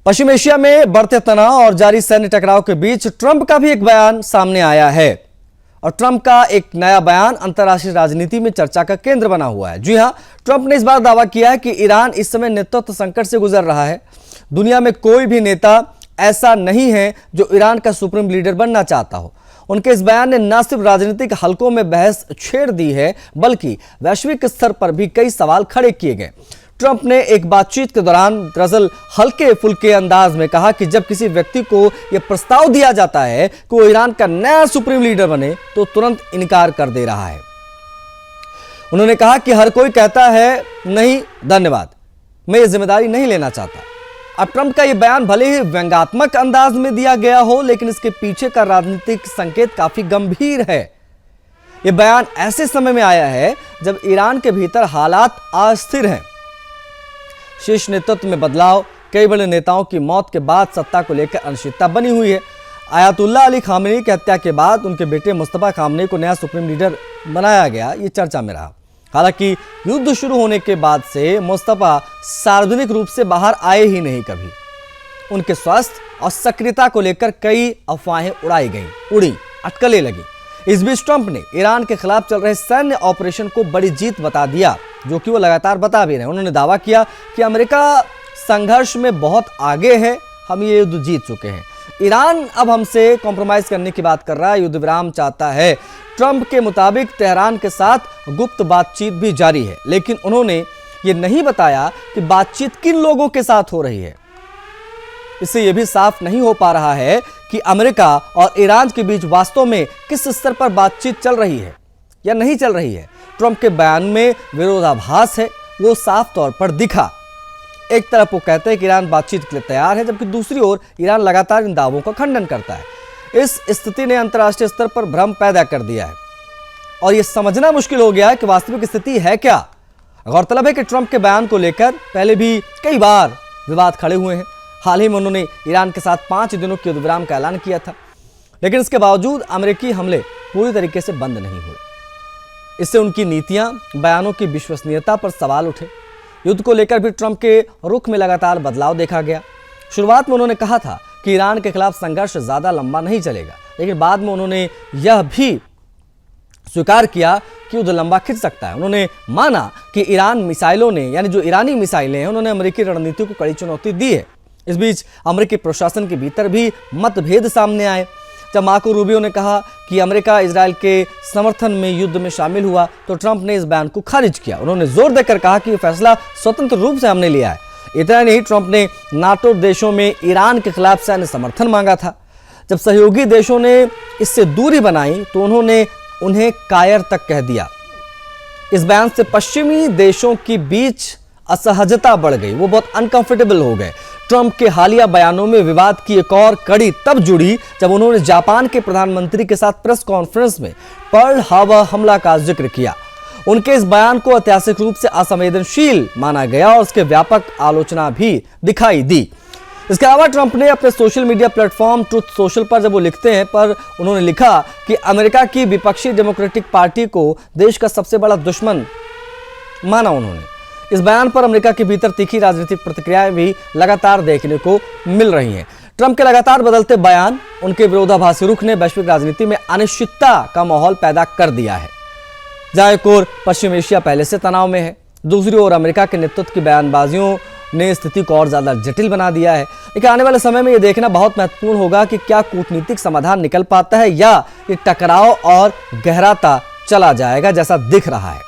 पश्चिम Asia में बढ़ते तनाव और जारी सैन्य टकराव के बीच ट्रंप का भी एक बयान सामने आया है और ट्रंप का एक नया बयान अंतर्राष्ट्रीय राजनीति में चर्चा का केंद्र बना हुआ है। जी हां, ट्रंप ने इस बार दावा किया है कि ईरान इस समय नेतृत्व संकट से गुजर रहा है। दुनिया में कोई भी नेता ऐसा नहीं है जो ईरान का सुप्रीम लीडर बनना चाहता हो। उनके इस बयान ने न सिर्फ राजनीतिक हलकों में बहस छेड़ दी है, बल्कि वैश्विक स्तर पर भी कई सवाल खड़े किए गए। ट्रंप ने एक बातचीत के दौरान दरअसल हल्के फुल्के अंदाज में कहा कि जब किसी व्यक्ति को यह प्रस्ताव दिया जाता है कि वो ईरान का नया सुप्रीम लीडर बने तो तुरंत इनकार कर दे रहा है। उन्होंने कहा कि हर कोई कहता है नहीं धन्यवाद, मैं ये जिम्मेदारी नहीं लेना चाहता। अब ट्रंप का यह बयान भले ही व्यंग्यात्मक अंदाज में दिया गया हो, लेकिन इसके पीछे का राजनीतिक संकेत काफी गंभीर है। यह बयान ऐसे समय में आया है जब ईरान के भीतर हालात अस्थिर हैं। शीर्ष नेतृत्व में बदलाव, कई बड़े नेताओं की मौत के बाद सत्ता को लेकर अनिश्चितता बनी हुई है। आयतुल्लाह अली खामेनी की हत्या के बाद उनके बेटे मुस्तफा खामेनी को नया सुप्रीम लीडर बनाया गया, ये चर्चा में रहा। हालांकि युद्ध शुरू होने के बाद से मुस्तफा सार्वजनिक रूप से बाहर आए ही नहीं कभी। उनके स्वास्थ्य और सक्रियता को लेकर कई अफवाहें उड़ी, अटकलें लगी। इस बीच ट्रंप ने ईरान के खिलाफ चल रहे सैन्य ऑपरेशन को बड़ी जीत बता दिया, जो कि वो लगातार बता भी रहे हैं। उन्होंने दावा किया कि अमेरिका संघर्ष में बहुत आगे है, हम ये युद्ध जीत चुके हैं। ईरान अब हमसे कॉम्प्रोमाइज करने की बात कर रहा है, युद्ध विराम चाहता है। ट्रंप के मुताबिक तेहरान के साथ गुप्त बातचीत भी जारी है, लेकिन उन्होंने ये नहीं बताया कि बातचीत किन लोगों के साथ हो रही है। इससे यह भी साफ नहीं हो पा रहा है कि अमेरिका और ईरान के बीच वास्तव में किस स्तर पर बातचीत चल रही है या नहीं चल रही है। ट्रंप के बयान में विरोधाभास है, वो साफ तौर पर दिखा। एक तरफ वो कहते हैं कि ईरान बातचीत के लिए तैयार है, जबकि दूसरी ओर ईरान लगातार इन दावों का खंडन करता है। इस स्थिति ने अंतर्राष्ट्रीय स्तर पर भ्रम पैदा कर दिया है और यह समझना मुश्किल हो गया है कि वास्तविक स्थिति है क्या। गौरतलब है कि ट्रंप के बयान को लेकर पहले भी कई बार विवाद खड़े हुए हैं। हाल ही में उन्होंने ईरान के साथ 5 दिनों के युद्ध विराम का ऐलान किया था, लेकिन इसके बावजूद अमेरिकी हमले पूरी तरीके से बंद नहीं हुए। इससे उनकी नीतियां, बयानों की विश्वसनीयता पर सवाल उठे। युद्ध को लेकर भी ट्रंप के रुख में लगातार बदलाव देखा गया। शुरुआत में उन्होंने कहा था कि ईरान के खिलाफ संघर्ष ज्यादा लंबा नहीं चलेगा, लेकिन बाद में उन्होंने यह भी स्वीकार किया कि युद्ध लंबा खिंच सकता है। उन्होंने माना कि ईरान मिसाइलों ने, यानी जो ईरानी मिसाइलें हैं, उन्होंने अमेरिकी रणनीति को कड़ी चुनौती दी है। इस बीच अमेरिकी प्रशासन के भीतर भी मतभेद सामने आए। जब मार्को रूबियो ने कहा कि अमेरिका इजराइल के समर्थन में युद्ध में शामिल हुआ, तो ट्रंप ने इस बयान को खारिज किया। उन्होंने जोर देकर कहा कि यह फैसला स्वतंत्र रूप से हमने लिया है। इतना नहीं, ट्रंप ने नाटो देशों में ईरान के खिलाफ सैन्य समर्थन मांगा था। जब सहयोगी देशों ने इससे दूरी बनाई तो उन्होंने उन्हें कायर तक कह दिया। इस बयान से पश्चिमी देशों के बीच असहजता बढ़ गई, वो बहुत अनकंफर्टेबल हो गए। ट्रंप के हालिया बयानों में विवाद की एक और कड़ी तब जुड़ी जब उन्होंने जापान के प्रधानमंत्री के साथ प्रेस कॉन्फ्रेंस में पर्ल हार्बर हमला का जिक्र किया। उनके इस बयान को ऐतिहासिक रूप से असंवेदनशील माना गया और उसके व्यापक आलोचना भी दिखाई दी। इसके अलावा ट्रंप ने अपने social media platform truth social पर जब वो लिखते हैं, पर उन्होंने लिखा कि अमेरिका की विपक्षी डेमोक्रेटिक पार्टी को देश का सबसे बड़ा दुश्मन माना उन्होंने। इस बयान पर अमेरिका के भीतर तीखी राजनीतिक प्रतिक्रियाएं भी लगातार देखने को मिल रही हैं। ट्रंप के लगातार बदलते बयान, उनके विरोधाभासी रुख ने वैश्विक राजनीति में अनिश्चितता का माहौल पैदा कर दिया है। जहां एक ओर पश्चिम एशिया पहले से तनाव में है, दूसरी ओर अमेरिका के नेतृत्व की बयानबाजियों ने स्थिति को और ज्यादा जटिल बना दिया है। लेकिन आने वाले समय में यह देखना बहुत महत्वपूर्ण होगा कि क्या कूटनीतिक समाधान निकल पाता है या ये टकराव और गहराता चला जाएगा, जैसा दिख रहा है।